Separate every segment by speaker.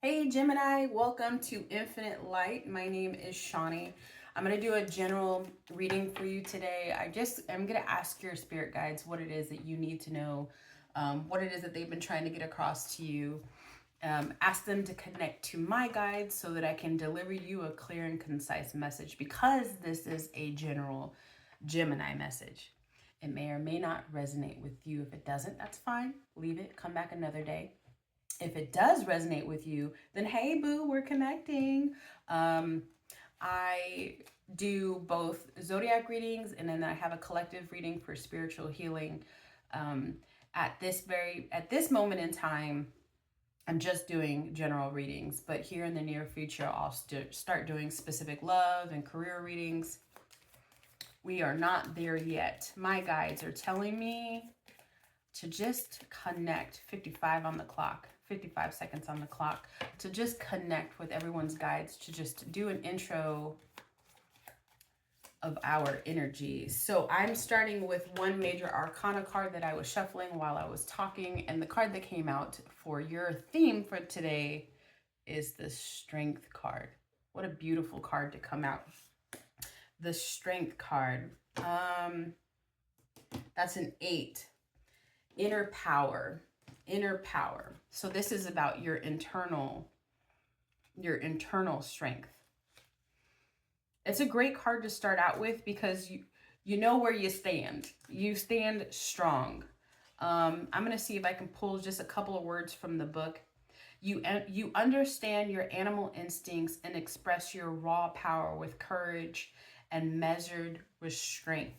Speaker 1: Hey Gemini, welcome to Infinite Light. My name is Shawnee. I'm going to do a general reading for you today. I'm going to ask your spirit guides what it is that you need to know, what it is that they've been trying to get across to you. Ask them to connect to my guides so that I can deliver you a clear and concise message, because this is a general Gemini message. It may or may not resonate with you. If it doesn't, that's fine. Leave it. Come back another day. If it does resonate with you, then hey boo, we're connecting. I do both zodiac readings and then I have a collective reading for spiritual healing. At this moment in time, I'm just doing general readings, but here in the near future, I'll start doing specific love and career readings. We are not there yet. My guides are telling me to just connect. 55 on the clock, 55 seconds on the clock, to just connect with everyone's guides, to just do an intro of our energy. So I'm starting with one major arcana card that I was shuffling while I was talking, and the card that came out for your theme for today is the Strength card. What a beautiful card to come out. The Strength card. That's an 8. Inner power. So this is about your internal strength. It's a great card to start out with because you know where you stand. You stand strong. I'm going to see if I can pull just a couple of words from the book. You understand your animal instincts and express your raw power with courage and measured restraint.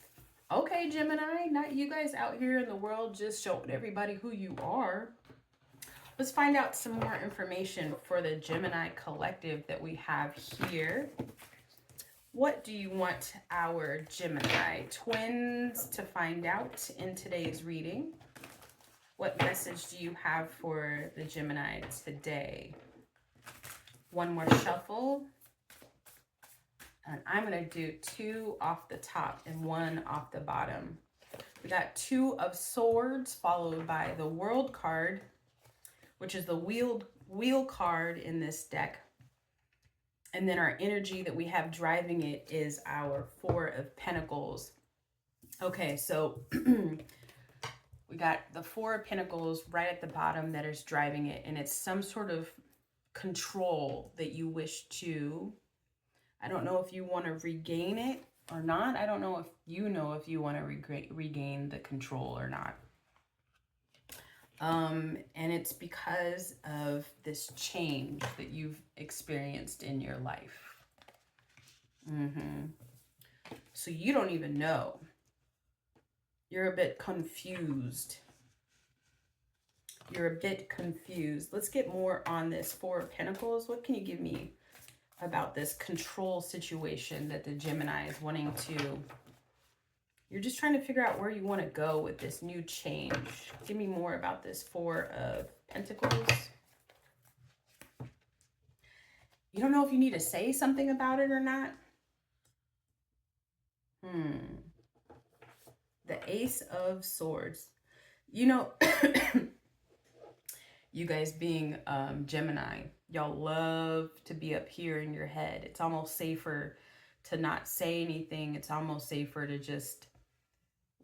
Speaker 1: Okay, Gemini, not you guys out here in the world just showing everybody who you are. Let's find out some more information for the Gemini collective that we have here. What do you want our Gemini twins to find out in today's reading? What message do you have for the Gemini today? One more shuffle. And I'm going to do 2 off the top and 1 off the bottom. We got 2 of Swords followed by the World card, which is the wheel card in this deck. And then our energy that we have driving it is our 4 of Pentacles. Okay, so we got the 4 of Pentacles right at the bottom that is driving it. And it's some sort of control that you wish to... I don't know if you want to regain it or not. I don't know if you want to regain the control or not. And it's because of this change that you've experienced in your life. So you don't even know. You're a bit confused. Let's get more on this 4 of Pentacles. What can you give me about this control situation that the Gemini is wanting to... You're just trying to figure out where you want to go with this new change. Give me more about this 4 of Pentacles. You don't know if you need to say something about it or not. The Ace of Swords. You know, you guys being Gemini, y'all love to be up here in your head. It's almost safer to not say anything. It's almost safer to just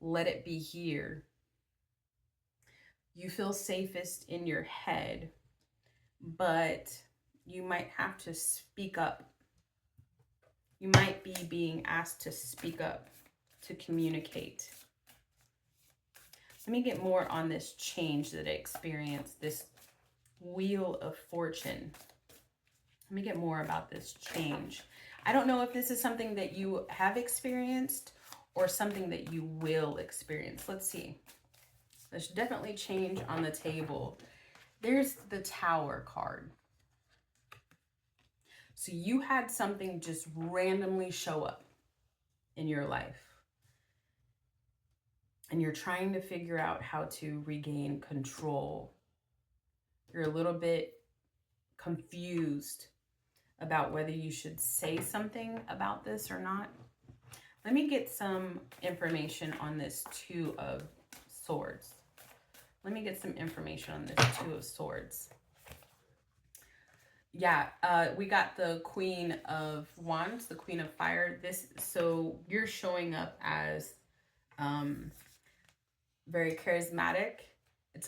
Speaker 1: let it be here. You feel safest in your head, but you might have to speak up. You might be being asked to speak up, to communicate. Let me get more on this change that I experienced, this Wheel of Fortune. Let me get more about this change. I don't know if this is something that you have experienced or something that you will experience. Let's see. There's definitely change on the table. There's the Tower card. So you had something just randomly show up in your life. And you're trying to figure out how to regain control. You're a little bit confused about whether you should say something about this or not. Let me get some information on this 2 of Swords. Let me get some information on this 2 of Swords. Yeah, we got the Queen of Wands, the Queen of Fire. This, so you're showing up as um, very charismatic. It's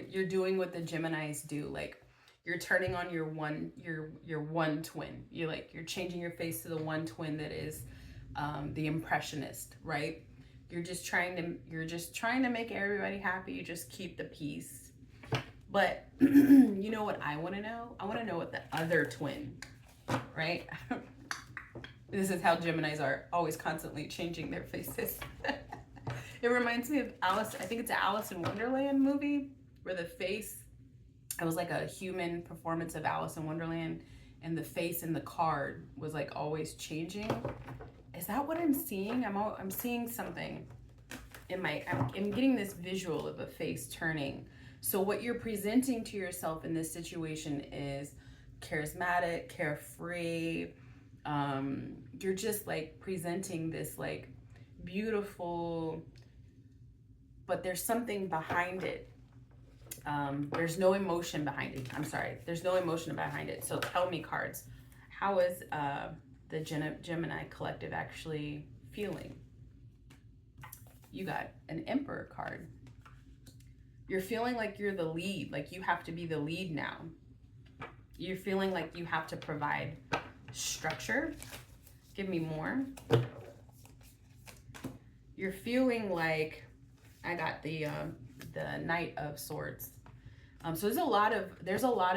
Speaker 1: you're doing what the Geminis do, like you're turning on your one twin. You're changing your face to the one twin that is the impressionist, right? You're just trying to make everybody happy. You just keep the peace. But you know what I want to know? I want to know what the other twin, right? This is how Geminis are, always constantly changing their faces. It reminds me of Alice, I think it's an Alice in Wonderland movie where the face, it was like a human performance of Alice in Wonderland, and the face in the card was like always changing. Is that what I'm seeing? I'm seeing something in my, I'm getting this visual of a face turning. So what you're presenting to yourself in this situation is charismatic, carefree. You're just like presenting this like beautiful, but there's something behind it. There's no emotion behind it. I'm sorry, there's no emotion behind it. So tell me, cards, how is the Gemini collective actually feeling? You got an Emperor card. You're feeling like you're the lead, like you have to be the lead now. You're feeling like you have to provide structure. Give me more. You're feeling like, I got the Knight of Swords. So there's a lot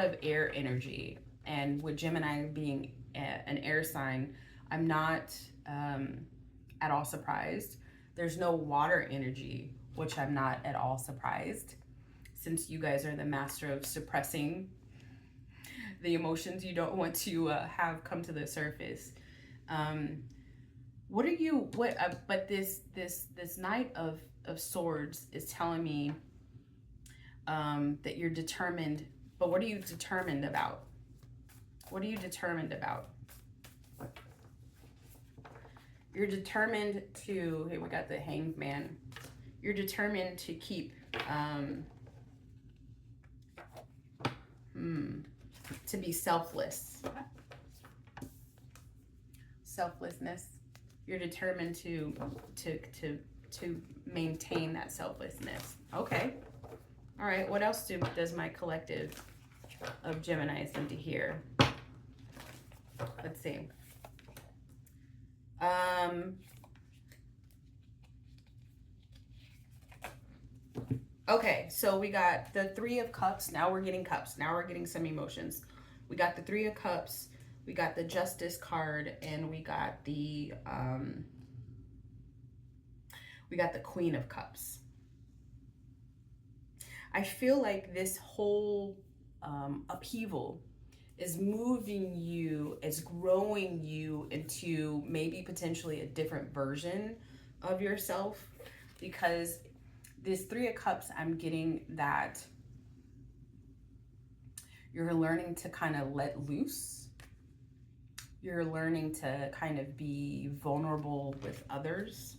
Speaker 1: of air energy, and with Gemini being an air sign, I'm not at all surprised. There's no water energy, which I'm not at all surprised, since you guys are the master of suppressing the emotions you don't want to have come to the surface. What are you? But this Knight of Swords is telling me that you're determined. But what are you determined about? What are you determined about? You're determined to, here we got the Hanged Man. You're determined to keep, to be selfless. Selflessness. You're determined to maintain that selflessness. Okay. All right. What else does my collective of Geminis need to hear? Let's see. Okay, so we got the Three of Cups. Now we're getting cups. Now we're getting some emotions. We got the Three of Cups. We got the Justice card, and we got the Queen of Cups. I feel like this whole upheaval is moving you, is growing you into maybe potentially a different version of yourself, because this Three of Cups, I'm getting that you're learning to kind of let loose. You're learning to kind of be vulnerable with others.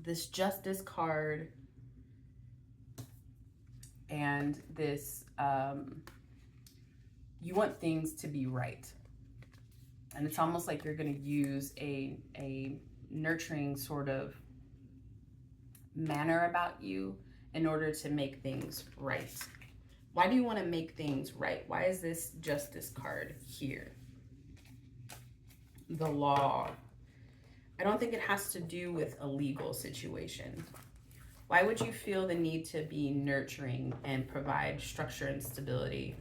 Speaker 1: This Justice card and this, you want things to be right. And it's almost like you're going to use a nurturing sort of manner about you in order to make things right. Why do you want to make things right? Why is this Justice card here? The Law. I don't think it has to do with a legal situation. Why would you feel the need to be nurturing and provide structure and stability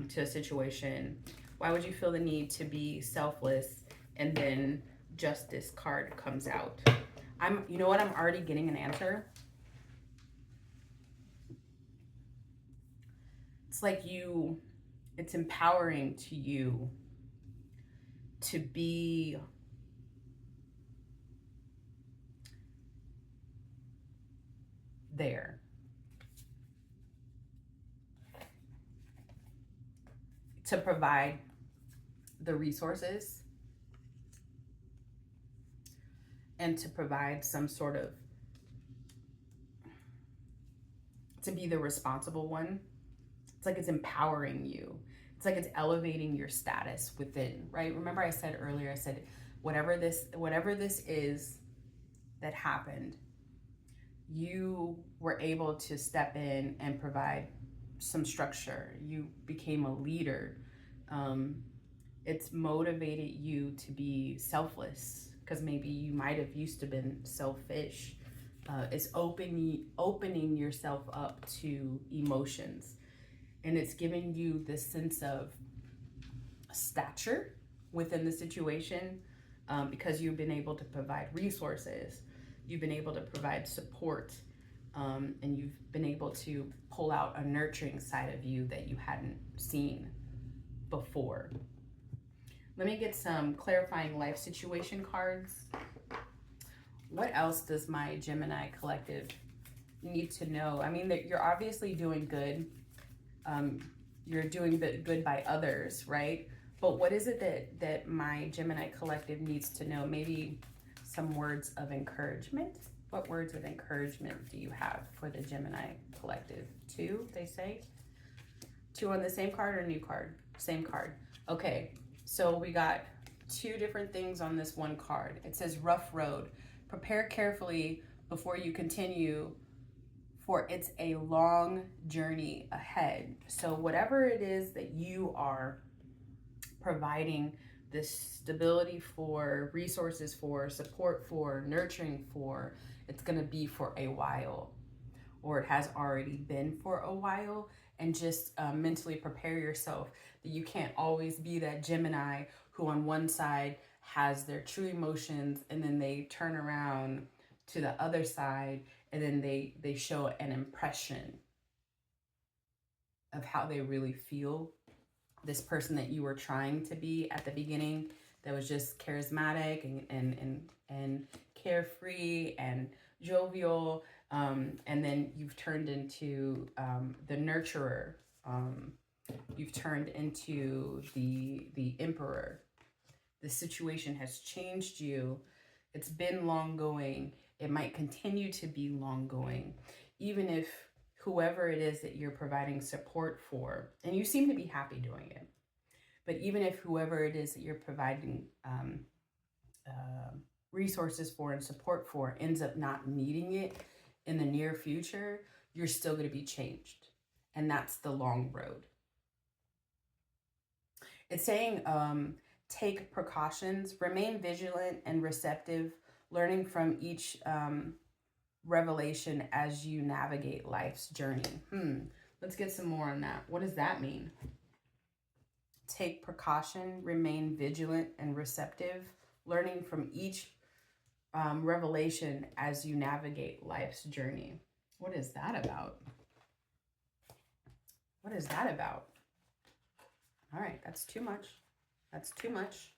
Speaker 1: to a situation? Why would you feel the need to be selfless, and then Justice card comes out? You know what? I'm already getting an answer. It's like it's empowering to you to be there. To provide the resources and to provide some sort of, to be the responsible one, It's like it's empowering you. It's like it's elevating your status within, right? Remember I said earlier, I said, whatever this is that happened, you were able to step in and provide some structure. You became a leader. It's motivated you to be selfless, because maybe you might have used to been selfish. It's opening yourself up to emotions, and it's giving you this sense of stature within the situation, because you've been able to provide resources, you've been able to provide support, and you've been able to pull out a nurturing side of you that you hadn't seen before. Let me get some clarifying life situation cards. What else does my Gemini collective need to know? I mean, that you're obviously doing good. You're doing good by others, right? But what is it that my Gemini collective needs to know? Maybe some words of encouragement. What words of encouragement do you have for the Gemini collective? 2, they say? 2 on the same card or new card? Same card. Okay, so we got 2 different things on this one card. It says rough road. Prepare carefully before you continue, for it's a long journey ahead. So whatever it is that you are providing this stability for, resources for, support for, nurturing for, it's going to be for a while, or it has already been for a while. And just mentally prepare yourself that you can't always be that Gemini who on one side has their true emotions, and then they turn around to the other side and then they show an impression of how they really feel. This person that you were trying to be at the beginning, that was just charismatic and carefree and jovial, and then you've turned into the nurturer. You've turned into the emperor. The situation has changed you. It's been long going. It might continue to be long going, even if whoever it is that you're providing support for, and you seem to be happy doing it, but even if whoever it is that you're providing resources for and support for ends up not needing it in the near future, you're still going to be changed. And that's the long road. It's saying, take precautions, remain vigilant and receptive, learning from each revelation as you navigate life's journey. Let's get some more on that. What does that mean? Take precaution, remain vigilant and receptive, learning from each revelation as you navigate life's journey. What is that about? What is that about? All right, that's too much. That's too much.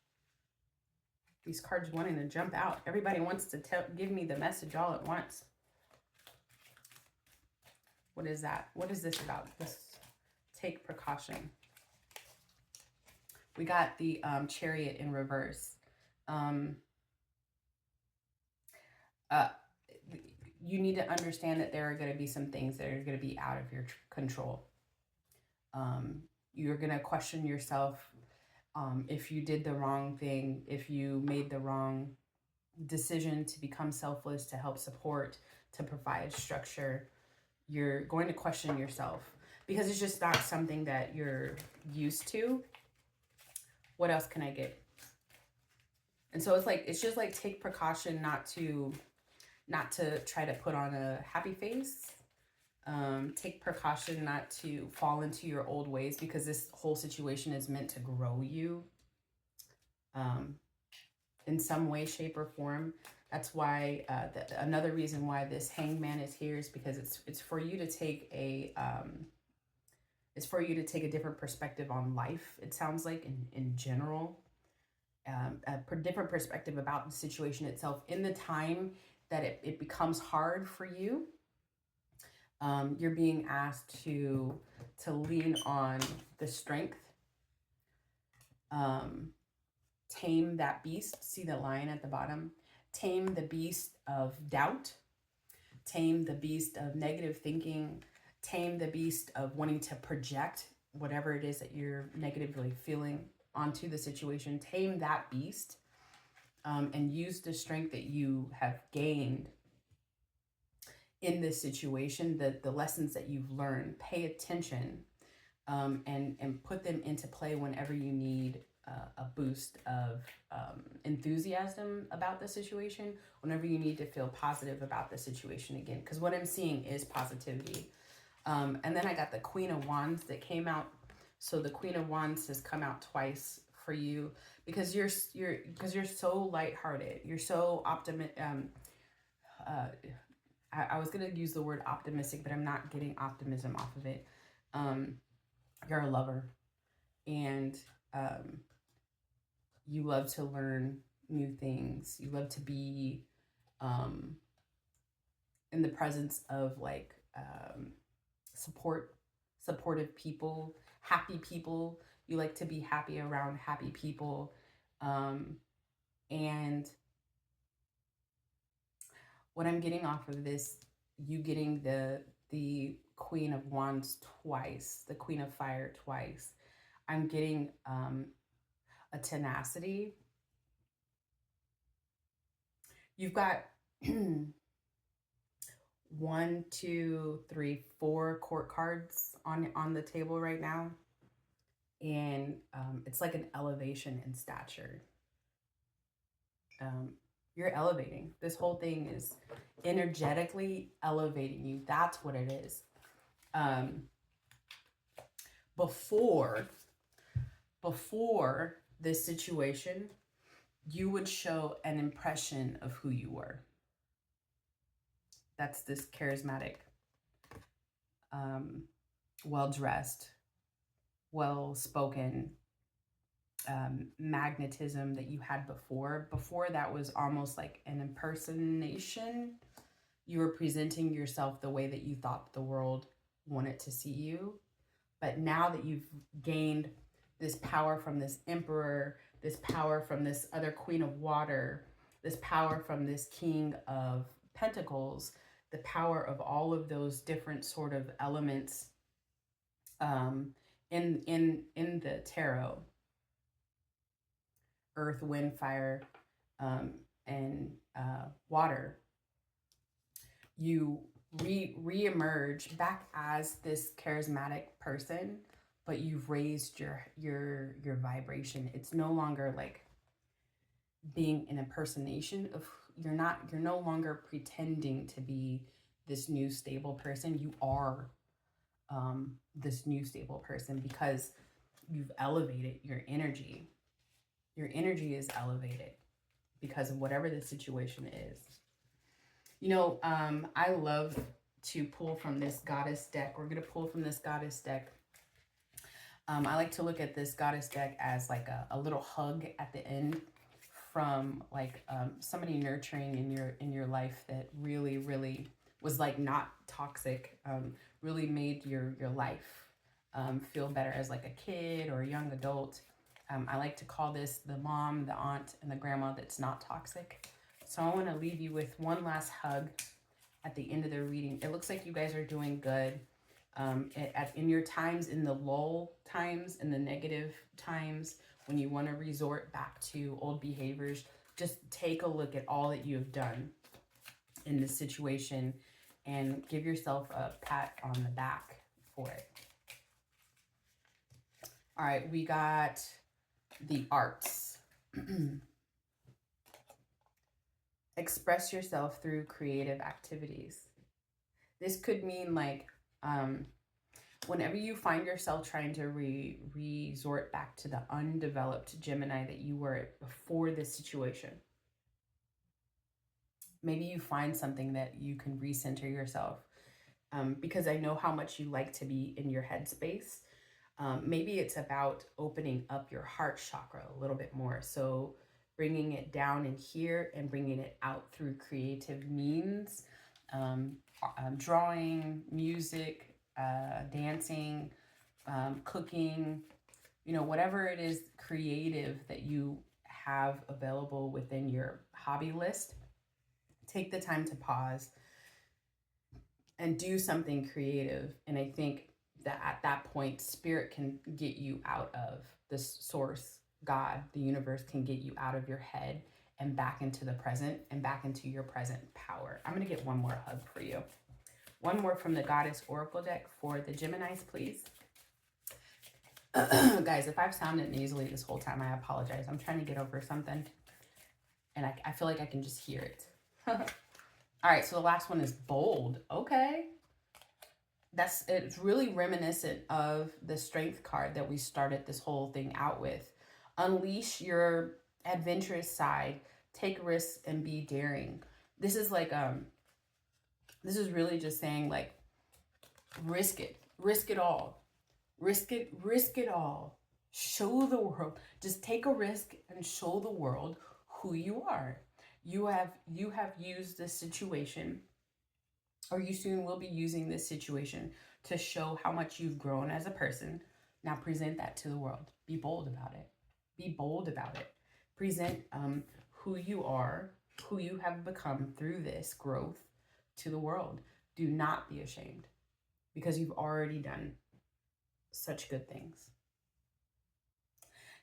Speaker 1: These cards wanting to jump out. Everybody wants to give me the message all at once. What is that? What is this about? This take precaution. We got the Chariot in reverse. You need to understand that there are going to be some things that are going to be out of your control. You're going to question yourself if you did the wrong thing, if you made the wrong decision to become selfless, to help support, to provide structure. You're going to question yourself because it's just not something that you're used to. What else can I get? And so it's just like take precaution not to try to put on a happy face. Take precaution not to fall into your old ways, because this whole situation is meant to grow you in some way, shape, or form. That's why another reason why this Hangman is here is because it's for you to take a different perspective on life. It sounds like in general, a different perspective about the situation itself in the time that it becomes hard for you. You're being asked to lean on the strength, tame that beast. See the lion at the bottom? Tame the beast of doubt, tame the beast of negative thinking, tame the beast of wanting to project whatever it is that you're negatively feeling onto the situation. Tame that beast, and use the strength that you have gained in this situation, the lessons that you've learned. Pay attention, and put them into play whenever you need a boost of enthusiasm about the situation, whenever you need to feel positive about the situation again, because what I'm seeing is positivity. And then I got the Queen of Wands that came out. So the Queen of Wands has come out twice for you because you're so lighthearted. You're so optimistic. I was gonna use the word optimistic, but I'm not getting optimism off of it. You're a lover, and you love to learn new things. You love to be in the presence of like supportive people, happy people. You like to be happy around happy people. And what I'm getting off of this, you getting the Queen of Wands twice, the Queen of Fire twice. I'm getting a tenacity. You've got 1, 2, 3, 4 court cards on the table right now. And it's like an elevation in stature. You're elevating. This whole thing is energetically elevating you. That's what it is. Before this situation, you would show an impression of who you were. That's this charismatic, well-dressed, well-spoken, magnetism that you had before. Before that was almost like an impersonation. You were presenting yourself the way that you thought the world wanted to see you. But now that you've gained this power from this Emperor, this power from this other Queen of Water, this power from this King of Pentacles, the power of all of those different sort of elements in the tarot, earth, wind, fire, and water, you re-emerge back as this charismatic person, but you've raised your vibration. It's no longer like being an impersonation of, you're no longer pretending to be this new stable person. You are this new stable person because you've elevated your energy. Your energy is elevated because of whatever the situation is. You know, I love to pull from this goddess deck. We're going to pull from this goddess deck. I like to look at this goddess deck as like a little hug at the end from like somebody nurturing in your life that really, really was like not toxic, really made your life feel better as like a kid or a young adult. I like to call this the mom, the aunt, and the grandma that's not toxic. So I want to leave you with one last hug at the end of the reading. It looks like you guys are doing good. In your times, in the lull times, in the negative times, when you want to resort back to old behaviors, just take a look at all that you have done in this situation and give yourself a pat on the back for it. All right, we got the arts. Express yourself through creative activities. This could mean like whenever you find yourself trying to resort back to the undeveloped Gemini that you were before this situation. Maybe you find something that you can recenter yourself because I know how much you like to be in your headspace. Maybe it's about opening up your heart chakra a little bit more. So bringing it down in here and bringing it out through creative means, drawing, music, dancing, cooking, you know, whatever it is creative that you have available within your hobby list. Take the time to pause and do something creative. And I think that at that point, spirit can get you out of this source, God, the universe can get you out of your head and back into the present and back into your present power. I'm going to get one more hug for you. One more from the Goddess Oracle deck for the Geminis, please. Guys, if I've sounded nasally this whole time, I apologize. I'm trying to get over something, and I feel like I can just hear it. All right, so the last one is bold. Okay. It's really reminiscent of the Strength card that we started this whole thing out with. Unleash your adventurous side, take risks, and be daring. This is like, this is really just saying, like, risk it all. Risk it all. Show the world. Just take a risk and show the world who you are. You have used this situation, or you soon will be using this situation to show how much you've grown as a person. Now present that to the world. Be bold about it. Be bold about it. Present who you are, who you have become through this growth to the world. Do not be ashamed, because you've already done such good things.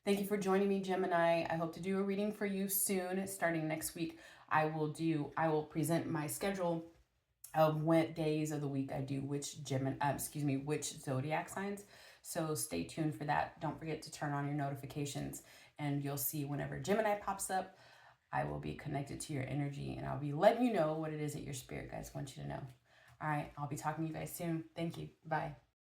Speaker 1: Thank you for joining me, Gemini. I hope to do a reading for you soon. Starting next week, I will present my schedule of what days of the week I do which which zodiac signs. So stay tuned for that. Don't forget to turn on your notifications, and you'll see whenever Gemini pops up, I will be connected to your energy, and I'll be letting you know what it is that your spirit guides want you to know. All right, I'll be talking to you guys soon. Thank you. Bye.